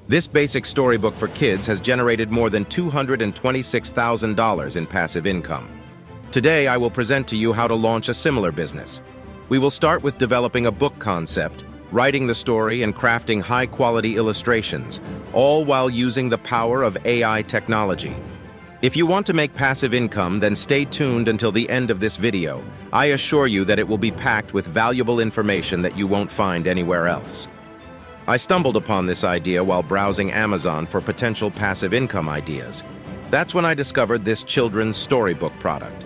This basic storybook for kids has generated more than $226,000 in passive income. Today, I will present to you how to launch a similar business. We will start with developing a book concept, writing the story, and crafting high-quality illustrations, all while using the power of AI technology. If you want to make passive income, then stay tuned until the end of this video. I assure you that it will be packed with valuable information that you won't find anywhere else. I stumbled upon this idea while browsing Amazon for potential passive income ideas. That's when I discovered this children's storybook product.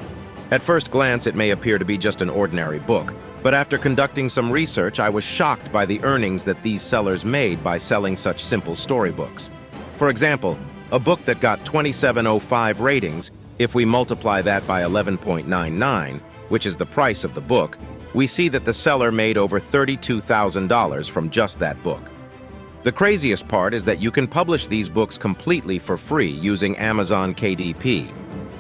At first glance, it may appear to be just an ordinary book, but after conducting some research, I was shocked by the earnings that these sellers made by selling such simple storybooks. For example, a book that got 2705 ratings, if we multiply that by 11.99, which is the price of the book, we see that the seller made over $32,000 from just that book. The craziest part is that you can publish these books completely for free using Amazon KDP.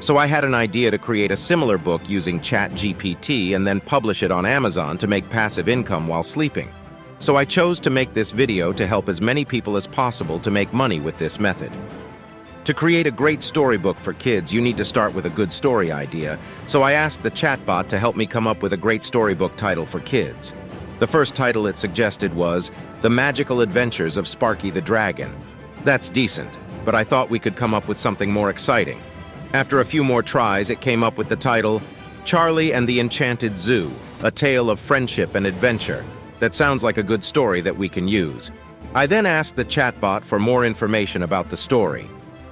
So I had an idea to create a similar book using ChatGPT and then publish it on Amazon to make passive income while sleeping. So I chose to make this video to help as many people as possible to make money with this method. To create a great storybook for kids, you need to start with a good story idea, so I asked the chatbot to help me come up with a great storybook title for kids. The first title it suggested was The Magical Adventures of Sparky the Dragon. That's decent, but I thought we could come up with something more exciting. After a few more tries, it came up with the title Charlie and the Enchanted Zoo, A Tale of Friendship and Adventure. That sounds like a good story that we can use. I then asked the chatbot for more information about the story.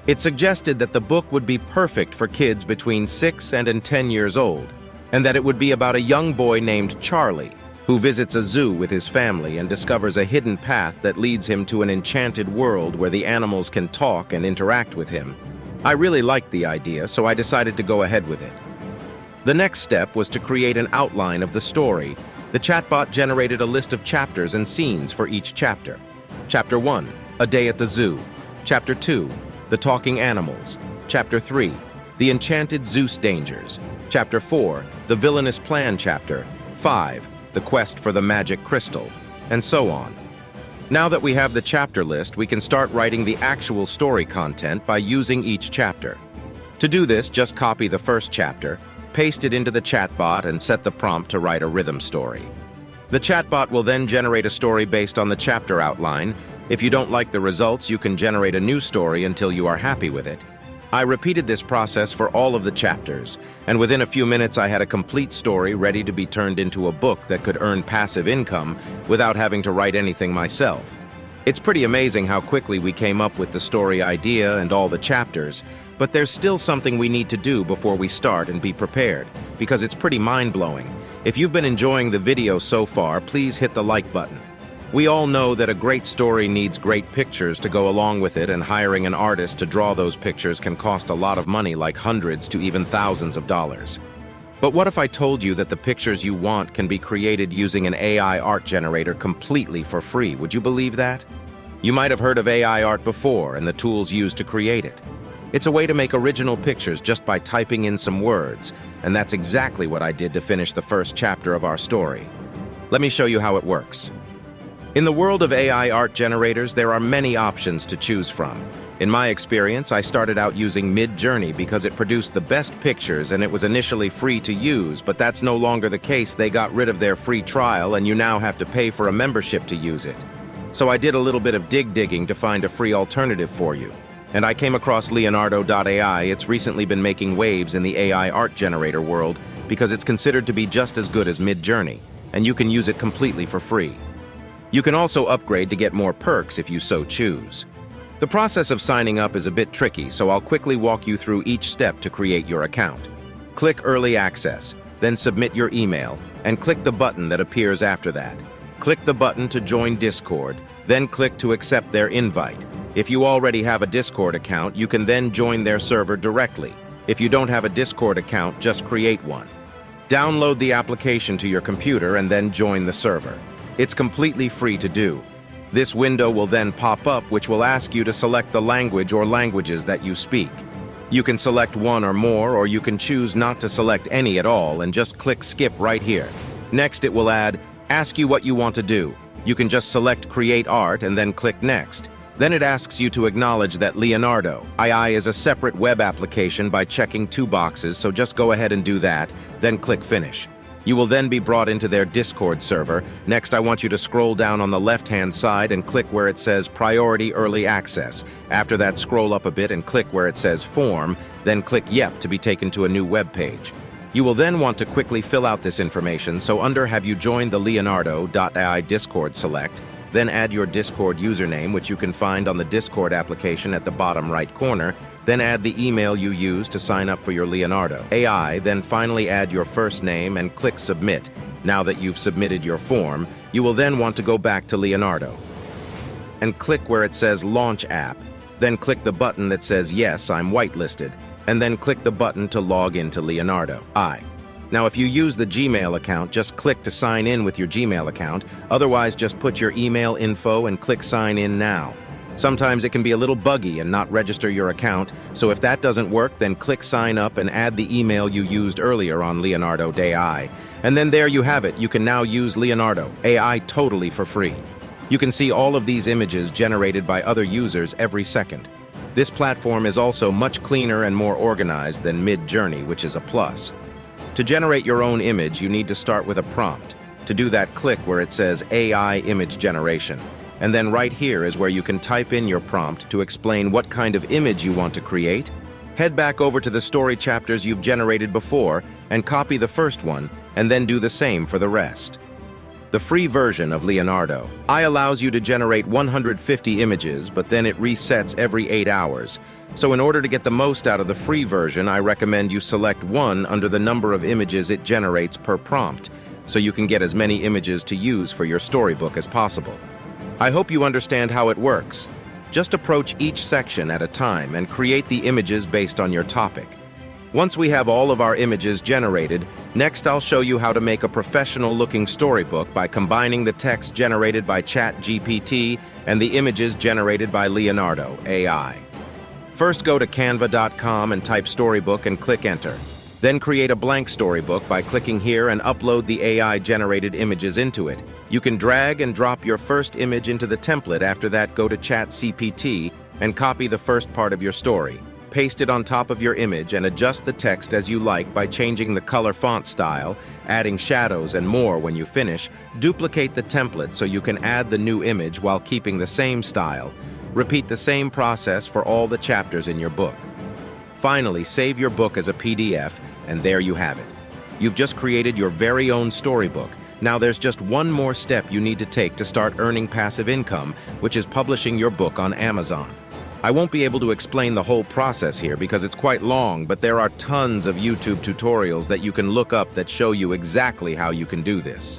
It suggested that the book would be perfect for kids between 6 and 10 years old, and that it would be about a young boy named Charlie, who visits a zoo with his family and discovers a hidden path that leads him to an enchanted world where the animals can talk and interact with him. I really liked the idea, so I decided to go ahead with it. The next step was to create an outline of the story. The chatbot generated a list of chapters and scenes for each chapter. Chapter 1, A Day at the Zoo. Chapter 2, The Talking Animals. Chapter 3, The Enchanted Zeus Dangers. Chapter 4, The Villainous Plan Chapter. 5, The Quest for the Magic Crystal, and so on. Now that we have the chapter list, we can start writing the actual story content by using each chapter. To do this, just copy the first chapter, paste it into the chatbot, and set the prompt to write a rhythm story. The chatbot will then generate a story based on the chapter outline. If you don't like the results, you can generate a new story until you are happy with it. I repeated this process for all of the chapters, and within a few minutes I had a complete story ready to be turned into a book that could earn passive income without having to write anything myself. It's pretty amazing how quickly we came up with the story idea and all the chapters, but there's still something we need to do before we start and be prepared, because it's pretty mind-blowing. If you've been enjoying the video so far, please hit the like button. We all know that a great story needs great pictures to go along with it, and hiring an artist to draw those pictures can cost a lot of money, like hundreds to even thousands of dollars. But what if I told you that the pictures you want can be created using an AI art generator completely for free? Would you believe that? You might have heard of AI art before and the tools used to create it. It's a way to make original pictures just by typing in some words, and that's exactly what I did to finish the first chapter of our story. Let me show you how it works. In the world of AI art generators, there are many options to choose from. In my experience, I started out using MidJourney because it produced the best pictures and it was initially free to use, but that's no longer the case. They got rid of their free trial and you now have to pay for a membership to use it. So I did a little bit of digging to find a free alternative for you. And I came across Leonardo.ai. It's recently been making waves in the AI art generator world because it's considered to be just as good as MidJourney, and you can use it completely for free. You can also upgrade to get more perks if you so choose. The process of signing up is a bit tricky, so I'll quickly walk you through each step to create your account. Click Early Access, then submit your email, and click the button that appears after that. Click the button to join Discord, then click to accept their invite. If you already have a Discord account, you can then join their server directly. If you don't have a Discord account, just create one. Download the application to your computer and then join the server. It's completely free to do. This window will then pop up, which will ask you to select the language or languages that you speak. You can select one or more, or you can choose not to select any at all and just click Skip right here. Next, it will ask you what you want to do. You can just select Create Art and then click Next. Then it asks you to acknowledge that Leonardo II is a separate web application by checking 2 boxes, so just go ahead and do that, then click Finish. You will then be brought into their Discord server. Next, I want you to scroll down on the left-hand side and click where it says Priority Early Access. After that, scroll up a bit and click where it says Form, then click Yep to be taken to a new web page. You will then want to quickly fill out this information, so under Have you joined the Leonardo.ai Discord select, then add your Discord username, which you can find on the Discord application at the bottom right corner, then add the email you use to sign up for your Leonardo AI, then finally add your first name and click Submit. Now that you've submitted your form, you will then want to go back to Leonardo and click where it says Launch App, then click the button that says Yes, I'm whitelisted, and then click the button to log into Leonardo AI. Now, if you use the Gmail account, just click to sign in with your Gmail account. Otherwise, just put your email info and click Sign In Now. Sometimes it can be a little buggy and not register your account, so if that doesn't work, then click Sign Up and add the email you used earlier on Leonardo AI. And then there you have it. You can now use Leonardo AI totally for free. You can see all of these images generated by other users every second. This platform is also much cleaner and more organized than MidJourney, which is a plus. To generate your own image, you need to start with a prompt. To do that, click where it says AI Image Generation. And then right here is where you can type in your prompt to explain what kind of image you want to create. Head back over to the story chapters you've generated before and copy the first one, and then do the same for the rest. The free version of Leonardo AI allows you to generate 150 images, but then it resets every 8 hours. So in order to get the most out of the free version, I recommend you select 1 under the number of images it generates per prompt, so you can get as many images to use for your storybook as possible. I hope you understand how it works. Just approach each section at a time and create the images based on your topic. Once we have all of our images generated, next I'll show you how to make a professional-looking storybook by combining the text generated by ChatGPT and the images generated by Leonardo AI. First, go to canva.com and type storybook and click enter. Then create a blank storybook by clicking here and upload the AI-generated images into it. You can drag and drop your first image into the template. After that, go to ChatGPT and copy the first part of your story. Paste it on top of your image and adjust the text as you like by changing the color font style, adding shadows and more. When you finish, duplicate the template so you can add the new image while keeping the same style. Repeat the same process for all the chapters in your book. Finally, save your book as a PDF, and there you have it. You've just created your very own storybook. Now there's just one more step you need to take to start earning passive income, which is publishing your book on Amazon. I won't be able to explain the whole process here because it's quite long, but there are tons of YouTube tutorials that you can look up that show you exactly how you can do this.